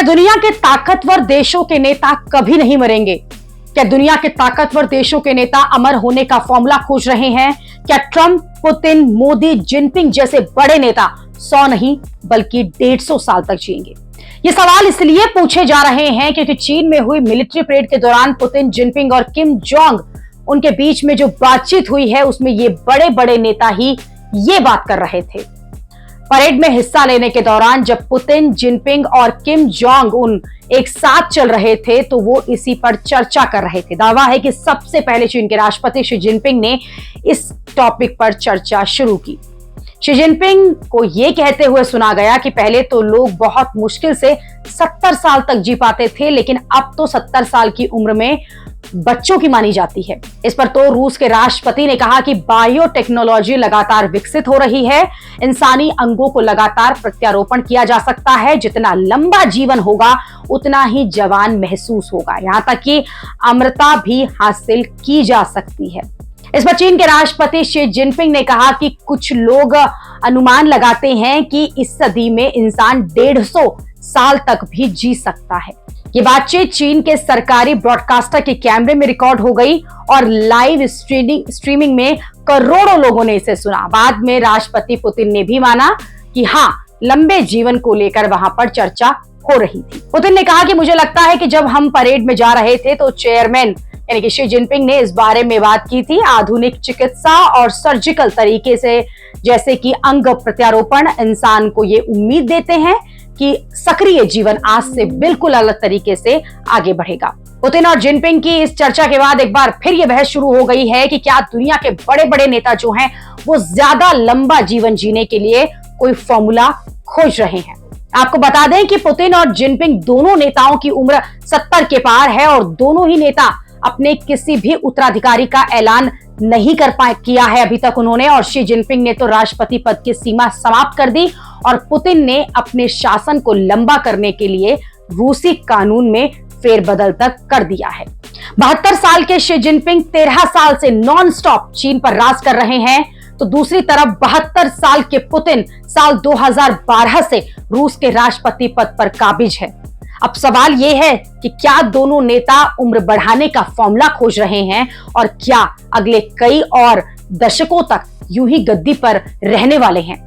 दुनिया के ताकतवर देशों के नेता कभी नहीं मरेंगे? क्या दुनिया के ताकतवर देशों के नेता अमर होने का फॉर्मूला खोज रहे हैं? क्या ट्रंप, पुतिन, मोदी, जिनपिंग जैसे बड़े नेता 100 नहीं बल्कि 150 साल तक जिएंगे? ये सवाल इसलिए पूछे जा रहे हैं क्योंकि चीन में हुई मिलिट्री परेड के दौरान पुतिन, जिनपिंग और किम जोंग उनके बीच में जो बातचीत हुई है उसमें ये बड़े बड़े नेता ही ये बात कर रहे थे। परेड में हिस्सा लेने के दौरान जब पुतिन, जिनपिंग और किम जोंग उन एक साथ चल रहे थे तो वो इसी पर चर्चा कर रहे थे। दावा है कि सबसे पहले चीन के राष्ट्रपति शी जिनपिंग ने इस टॉपिक पर चर्चा शुरू की। शी जिनपिंग को यह कहते हुए सुना गया कि पहले तो लोग बहुत मुश्किल से 70 साल तक जी पाते थे, लेकिन अब तो 70 साल की उम्र में बच्चों की मानी जाती है। इस पर तो रूस के राष्ट्रपति ने कहा कि बायोटेक्नोलॉजी लगातार विकसित हो रही है, इंसानी अंगों को लगातार प्रत्यारोपण किया जा सकता है, जितना लंबा जीवन होगा उतना ही जवान महसूस होगा, यहां तक कि अमरता भी हासिल की जा सकती है। इस पर चीन के राष्ट्रपति शी जिनपिंग ने कहा कि कुछ लोग अनुमान लगाते हैं कि इस सदी में इंसान 150 साल तक भी जी सकता है। ये बातचीत चीन के सरकारी ब्रॉडकास्टर के कैमरे में रिकॉर्ड हो गई और लाइव स्ट्रीमिंग में करोड़ों लोगों ने इसे सुना। बाद में राष्ट्रपति पुतिन ने भी माना कि हाँ, लंबे जीवन को लेकर वहां पर चर्चा हो रही थी। पुतिन ने कहा कि मुझे लगता है कि जब हम परेड में जा रहे थे तो चेयरमैन यानी कि शी जिनपिंग ने इस बारे में बात की थी। आधुनिक चिकित्सा और सर्जिकल तरीके से जैसे कि अंग प्रत्यारोपण इंसान को ये उम्मीद देते हैं कि सक्रिय जीवन आज से बिल्कुल अलग तरीके से आगे बढ़ेगा। पुतिन और जिनपिंग की इस चर्चा के बाद एक बार फिर यह बहस शुरू हो गई है कि क्या दुनिया के बड़े बड़े नेता जो हैं वो ज्यादा लंबा जीवन जीने के लिए कोई फॉर्मूला खोज रहे हैं। आपको बता दें कि पुतिन और जिनपिंग दोनों नेताओं की उम्र 70 के पार है और दोनों ही नेता अपने किसी भी उत्तराधिकारी का ऐलान नहीं किया है अभी तक उन्होंने। और शी जिनपिंग ने तो राष्ट्रपति पद की सीमा समाप्त कर दी और पुतिन ने अपने शासन को लंबा करने के लिए रूसी कानून में फेरबदल तक कर दिया है। 72 साल के शी जिनपिंग 13 साल से नॉन स्टॉप चीन पर राज कर रहे हैं, तो दूसरी तरफ 72 साल के पुतिन साल 2012 से रूस के राष्ट्रपति पद पर काबिज है। अब सवाल यह है कि क्या दोनों नेता उम्र बढ़ाने का फॉर्मूला खोज रहे हैं और क्या अगले कई और दशकों तक यूं ही गद्दी पर रहने वाले हैं।